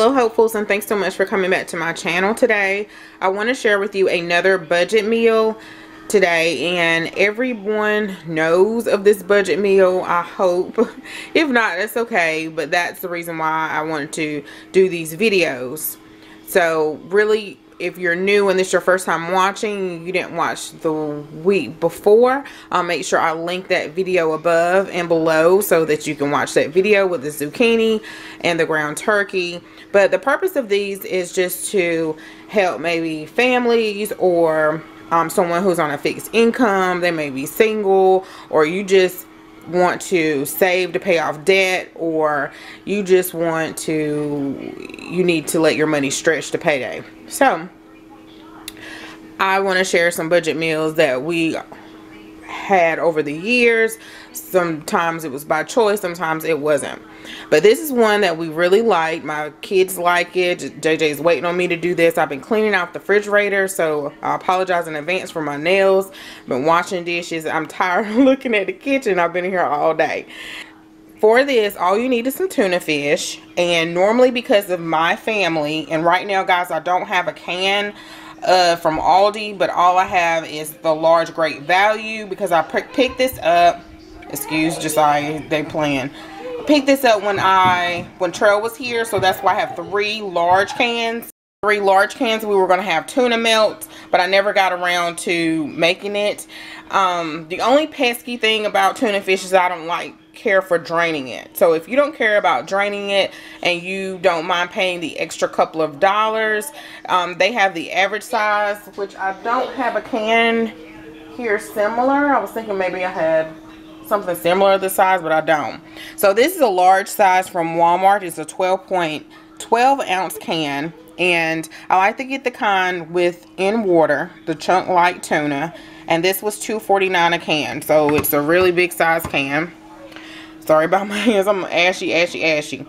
Hello hopefuls, and thanks so much for coming back to my channel today. I want to share with you another budget meal today, and everyone knows of this budget meal, I hope. If not, that's okay, but that's the reason why I wanted to do these videos. So really, if you're new and this is your first time watching, you didn't watch the week before, I'll make sure I link that video above and below so that you can watch that video with the zucchini and the ground turkey. But the purpose of these is just to help maybe families or someone who's on a fixed income. They may be single, or you just want to save to pay off debt, or you just you need to let your money stretch to payday. So I want to share some budget meals that we had over the years. Sometimes it was by choice, sometimes it wasn't, but this is one that we really like. My kids like it. JJ's waiting on me to do this. I've been cleaning out the refrigerator, so I apologize in advance for my nails. Been washing dishes. I'm tired of looking at the kitchen. I've been here all day. For this, all you need is some tuna fish, and normally because of my family, and right now guys, I don't have a can from Aldi, but all I have is the large great value because I picked this up. Excuse Josiah, they playing. Picked this up when Trail was here, so that's why I have three large cans. We were going to have tuna melt, but I never got around to making it. The only pesky thing about tuna fish is I don't care for draining it. So if you don't care about draining it and you don't mind paying the extra couple of dollars, they have the average size, which I don't have a can here similar. I was thinking maybe I had something similar to the size, but I don't. So this is a large size from Walmart. It's a 12 ounce can, and I like to get the kind with in water, the chunk light tuna, and this was $2.49 a can, so it's a really big size can. Sorry about my hands, I'm ashy.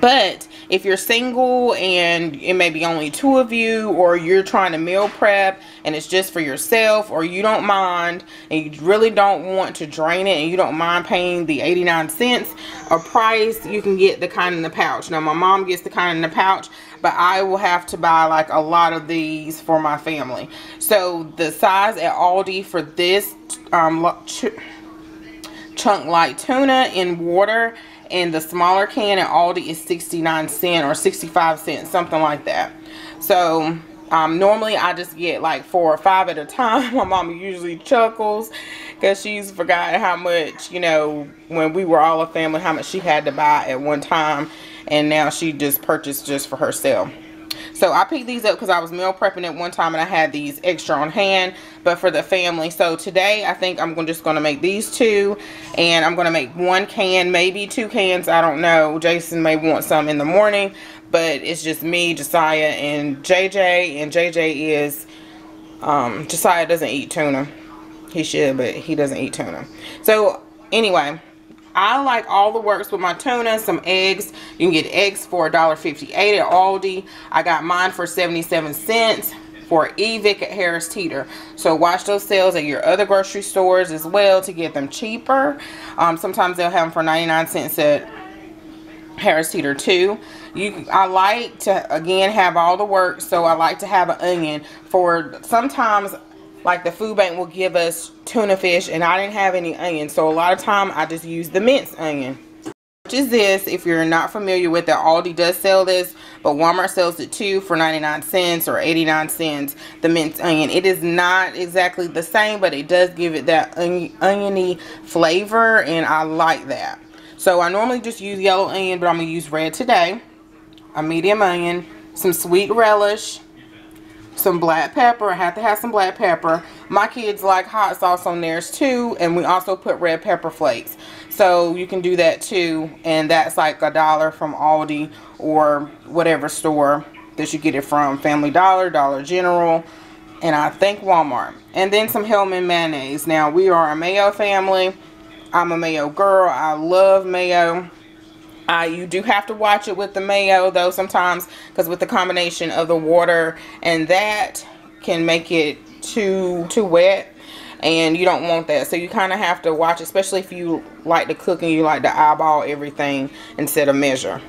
But if you're single and it may be only two of you, or you're trying to meal prep and it's just for yourself, or you don't mind and you really don't want to drain it and you don't mind paying the 89 cents a price, you can get the kind in the pouch. Now my mom gets the kind in the pouch, but I will have to buy like a lot of these for my family. So the size at Aldi for this chunk light tuna in water, and the smaller can at Aldi is 69 cents or 65 cents, something like that. So normally I just get like 4 or 5 at a time. My mom usually chuckles because she's forgotten how much, you know, when we were all a family, how much she had to buy at one time, and now she just purchased just for herself. So I picked these up because I was meal prepping at one time and I had these extra on hand, but for the family. So today I think I'm just going to make these two, and I'm going to make 1 can, maybe 2 cans, I don't know. Jason may want some in the morning, but it's just me, Josiah, and JJ. And JJ is, Josiah doesn't eat tuna. He should, but he doesn't eat tuna. So anyway, I like all the works with my tuna. Some eggs. You can get eggs for $1.58 at Aldi. I got mine for 77 cents for Evic at Harris Teeter. So watch those sales at your other grocery stores as well to get them cheaper. Sometimes they'll have them for 99 cents at Harris Teeter too. I like to, again, have all the works. So I like to have an onion for sometimes. Like the food bank will give us tuna fish and I didn't have any onion, so a lot of time I just use the minced onion, which is this. If you're not familiar with it, Aldi does sell this, but Walmart sells it too for 99 cents or 89 cents, the minced onion. It is not exactly the same, but it does give it that oniony flavor, and I like that. So I normally just use yellow onion, but I'm going to use red today. A medium onion, some sweet relish, some black pepper. I have to have some black pepper. My kids like hot sauce on theirs too, and we also put red pepper flakes, so you can do that too, and that's like $1 from Aldi or whatever store that you get it from, Family Dollar, Dollar General, and I think Walmart. And then some Hellman mayonnaise. Now we are a mayo family. I'm a mayo girl. I love mayo. You do have to watch it with the mayo though sometimes, because with the combination of the water and that can make it too wet, and you don't want that. So you kind of have to watch, especially if you like to cook and you like to eyeball everything instead of measure.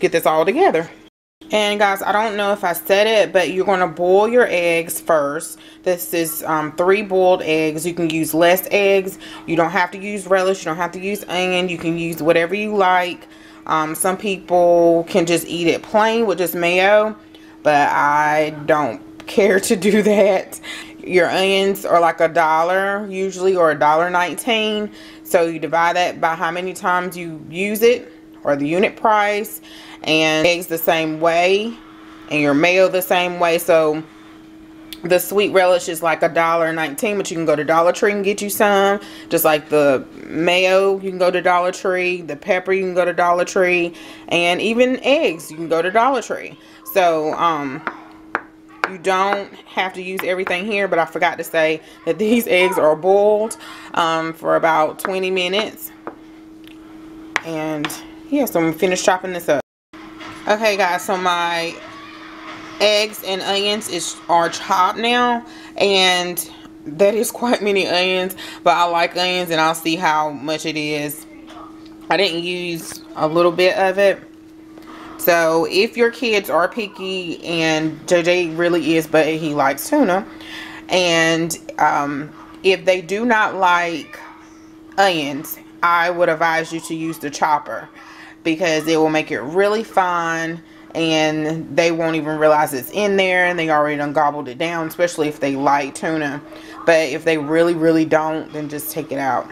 get this all together. And guys, I don't know if I said it, but you're going to boil your eggs first. This is 3 boiled eggs. You can use less eggs. You don't have to use relish. You don't have to use onion. You can use whatever you like. Some people can just eat it plain with just mayo, but I don't care to do that. Your onions are like $1 usually, or $1.19. So you divide that by how many times you use it, or the unit price, and eggs the same way, and your mayo the same way. So the sweet relish is like $1.19, but you can go to Dollar Tree and get you some. Just like the mayo, you can go to Dollar Tree. The pepper, you can go to Dollar Tree. And even eggs, you can go to Dollar Tree. So you don't have to use everything here, but I forgot to say that these eggs are boiled for about 20 minutes. And yeah, so I'm gonna finish chopping this up. Okay guys, so my eggs and onions are chopped now, and that is quite many onions, but I like onions and I'll see how much it is. I didn't use a little bit of it. So if your kids are picky, and JJ really is, but he likes tuna, and if they do not like onions, I would advise you to use the chopper, because it will make it really fine and they won't even realize it's in there, and they already done gobbled it down, especially if they like tuna. But if they really don't, then just take it out,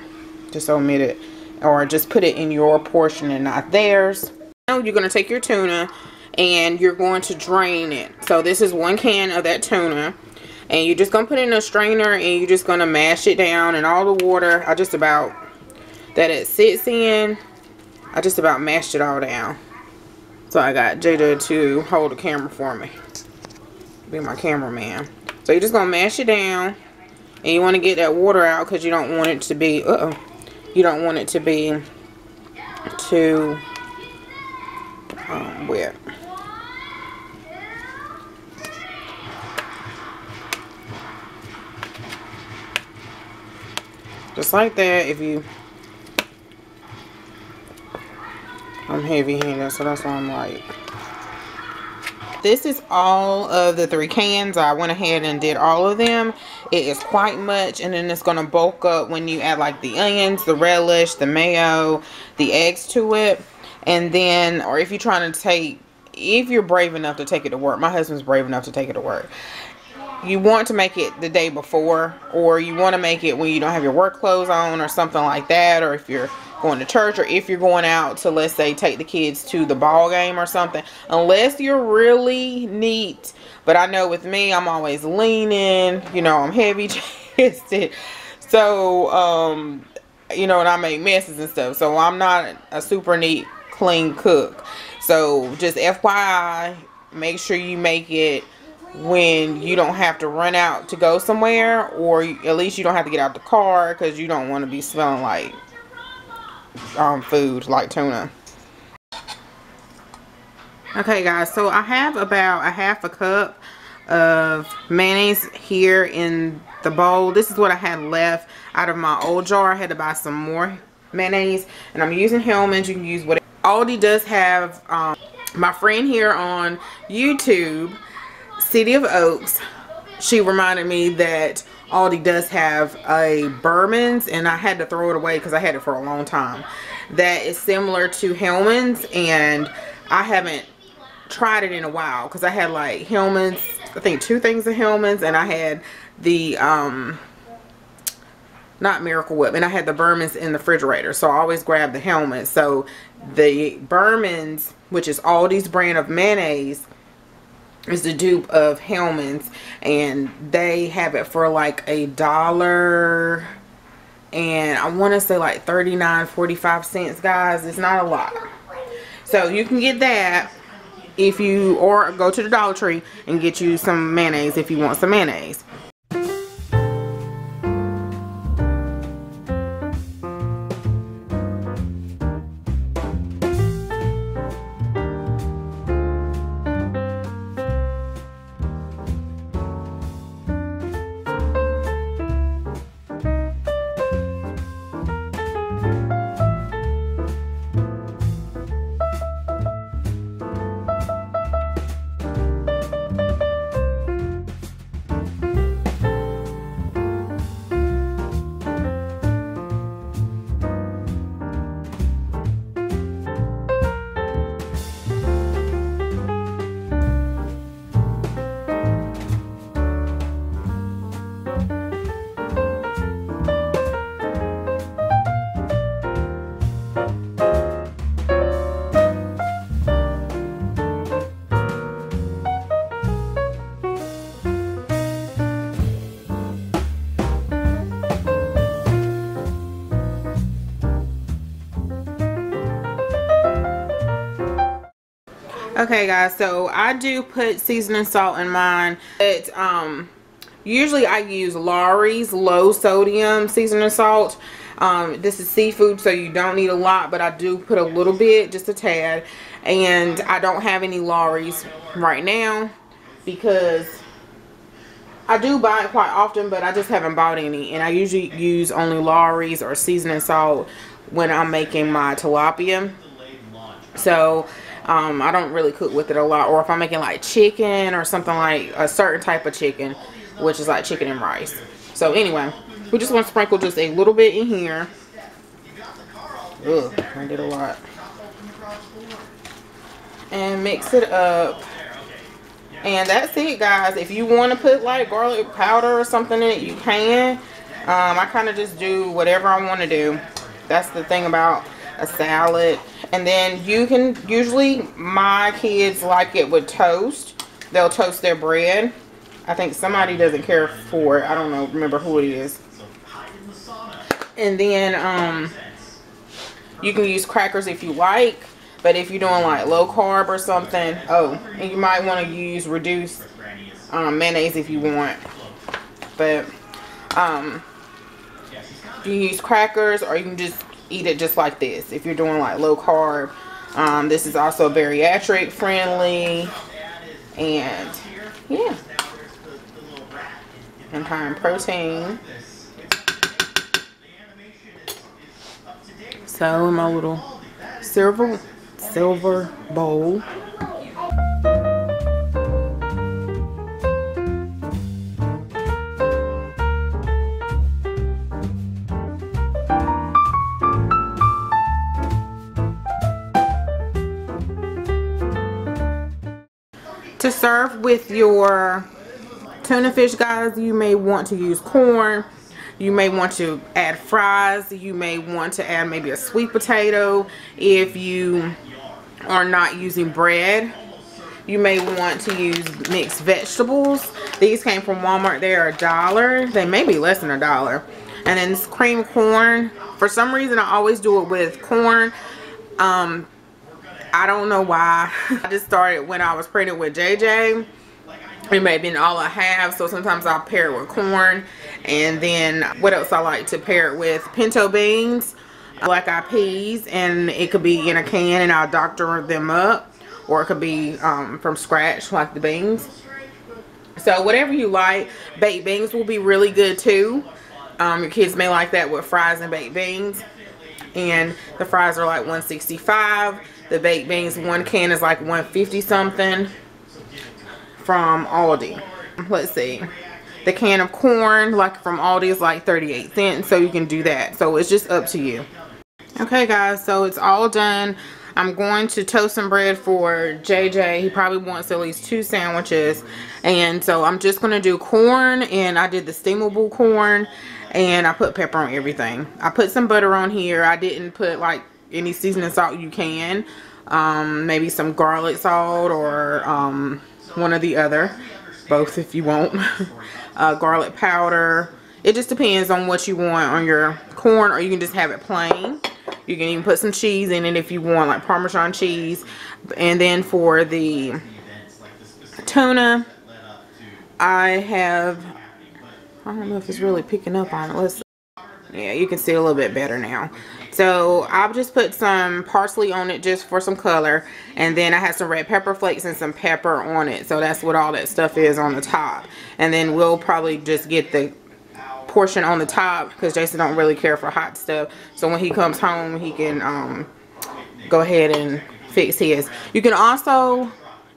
just omit it, or just put it in your portion and not theirs. Now you're going to take your tuna and you're going to drain it. So this is 1 can of that tuna, and you're just going to put it in a strainer, and you're just going to mash it down, and all the water that it sits in, I just about mashed it all down. So I got JJ to hold the camera for me, be my cameraman. So you're just gonna mash it down, and you want to get that water out, because you don't want it to be you don't want it to be too wet. Just like that. If you, I'm heavy-handed, so that's why I'm like. This is all of the 3 cans. I went ahead and did all of them. It is quite much, and then it's going to bulk up when you add like the onions, the relish, the mayo, the eggs to it. And then, or if you're trying to take, if you're brave enough to take it to work, my husband's brave enough to take it to work, you want to make it the day before, or you want to make it when you don't have your work clothes on or something like that, or if you're going to church, or if you're going out to, let's say, take the kids to the ball game or something, unless you're really neat. But I know with me, I'm always leaning, you know, I'm heavy chested, so you know, and I make messes and stuff, so I'm not a super neat clean cook. So just FYI, make sure you make it when you don't have to run out to go somewhere, or at least you don't have to get out the car, because you don't want to be smelling like food like tuna. Okay guys, so I have about a half a cup of mayonnaise here in the bowl. This is what I had left out of my old jar. I had to buy some more mayonnaise, and I'm using Hellmann's. You can use whatever. Aldi does have, my friend here on YouTube, City of Oaks, she reminded me that Aldi does have a Bourbon's, and I had to throw it away because I had it for a long time, that is similar to Hellmann's, and I haven't tried it in a while because I had like Hellmann's, I think 2 things of Hellmann's, and I had the not Miracle Whip, and I had the Bourbon's in the refrigerator, so I always grab the Hellmann's. So the Bourbon's, which is Aldi's brand of mayonnaise, is the dupe of Hellmann's, and they have it for like $1 and I want to say like 39.45 cents, guys. It's not a lot, so you can get that if you, or go to the Dollar Tree and get you some mayonnaise if you want some mayonnaise. Okay guys, so I do put seasoning salt in mine. It's usually I use Lawry's low sodium seasoning salt. This is seafood, so you don't need a lot, but I do put a little bit, just a tad. And I don't have any Lawry's right now because I do buy it quite often, but I just haven't bought any. And I usually use only Lawry's or seasoning salt when I'm making my tilapia. So I don't really cook with it a lot. Or if I'm making like chicken or something, like a certain type of chicken, which is like chicken and rice. So anyway, we just want to sprinkle just a little bit in here. Ugh, I did a lot. And mix it up. And that's it, guys. If you want to put like garlic powder or something in it, you can. I kind of just do whatever I want to do. That's the thing about a salad. And then you can, usually my kids like it with toast. They'll toast their bread. I think somebody doesn't care for it. I don't know, remember who it is. And then you can use crackers if you like. But if you're doing like low carb or something, oh, and you might want to use reduced mayonnaise if you want. But you can use crackers, or you can just eat it just like this if you're doing like low carb. This is also bariatric friendly, and yeah, and high in protein. So in my little silver bowl. To serve with your tuna fish, guys, you may want to use corn. You may want to add fries. You may want to add maybe a sweet potato. If you are not using bread, you may want to use mixed vegetables. These came from Walmart. They are $1. They may be less than $1. And then this cream corn. For some reason, I always do it with corn. I don't know why. I just started when I was pregnant with JJ. It may have been all I have, so sometimes I'll pair it with corn. And then what else I like to pair it with? Pinto beans, black eyed peas, and it could be in a can and I'll doctor them up, or it could be from scratch like the beans. So whatever you like. Baked beans will be really good too. Your kids may like that with fries and baked beans. And the fries are like $1.65. The baked beans, one can is like $1.50 something from Aldi. Let's see. The can of corn, like from Aldi, is like 38 cents. So you can do that. So it's just up to you. Okay, guys. So it's all done. I'm going to toast some bread for JJ. He probably wants at least 2 sandwiches. And so I'm just going to do corn. And I did the steamable corn. And I put pepper on everything. I put some butter on here. I didn't put like any seasoning salt you can. Maybe some garlic salt or one or the other. Both if you want. Garlic powder. It just depends on what you want on your corn, or you can just have it plain. You can even put some cheese in it if you want, like Parmesan cheese. And then for the tuna, I have, I don't know if it's really picking up on it. Let's see. Yeah, you can see a little bit better now. So I've just put some parsley on it just for some color. And then I have some red pepper flakes and some pepper on it. So that's what all that stuff is on the top. And then we'll probably just get the portion on the top, because Jason don't really care for hot stuff. So when he comes home, he can go ahead and fix his. You can also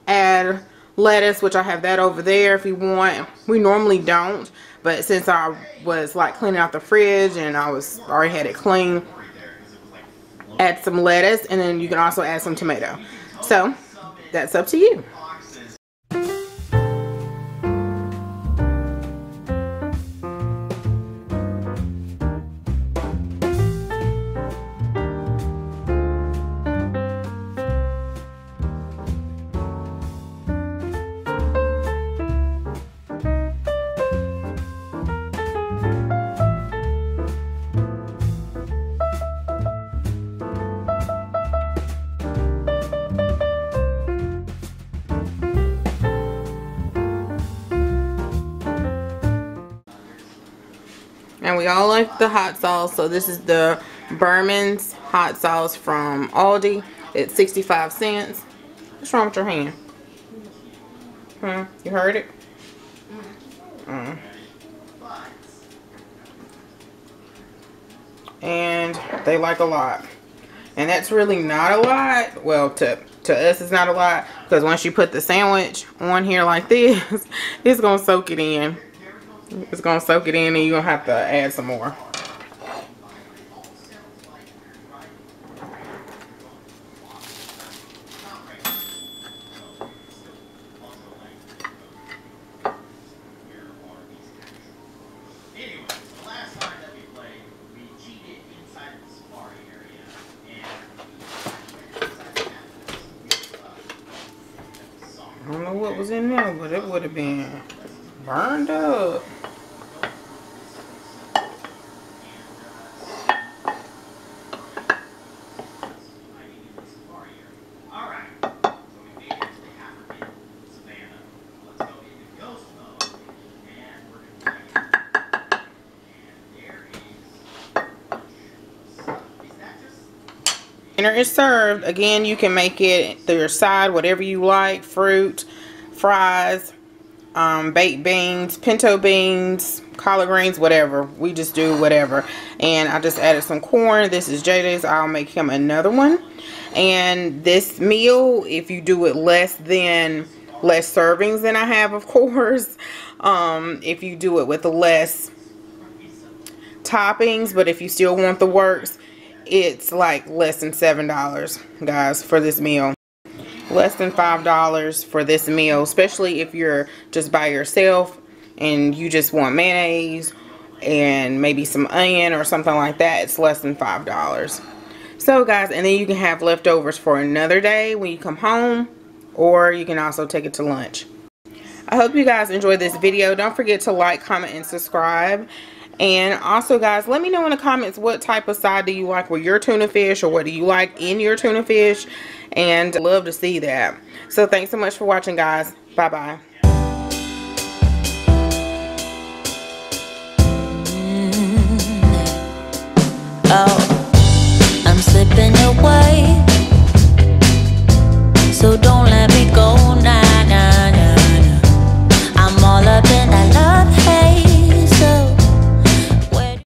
add lettuce, which I have that over there if you want. We normally don't, but since I was like cleaning out the fridge and I was already had it clean, add some lettuce, and then you can also add some tomato. So that's up to you. And we all like the hot sauce, so this is the Berman's hot sauce from Aldi. It's 65 cents. What's wrong with your hand? You heard it? And they like a lot. And that's really not a lot. Well, to us it's not a lot, because once you put the sandwich on here like this, it's gonna soak it in. It's gonna soak it in, and you're gonna have to add some more. I don't know what was in there, but it would have been burned up. Dinner is served. Again, you can make it to your side, whatever you like. Fruit, fries, baked beans, pinto beans, collard greens, whatever. We just do whatever. And I just added some corn. This is JJ's. I'll make him another one. And this meal, if you do it less servings than I have, of course. If you do it with less toppings, but if you still want the works, it's like less than $7, guys, for this meal. Less than $5 for this meal, especially if you're just by yourself and you just want mayonnaise and maybe some onion or something like that. It's less than $5. So guys, and then you can have leftovers for another day when you come home, or you can also take it to lunch. I hope you guys enjoyed this video. Don't forget to like, comment, and subscribe. And also, guys, let me know in the comments what type of side do you like with your tuna fish, or what do you like in your tuna fish, and I'd love to see that. So thanks so much for watching, guys. Bye bye.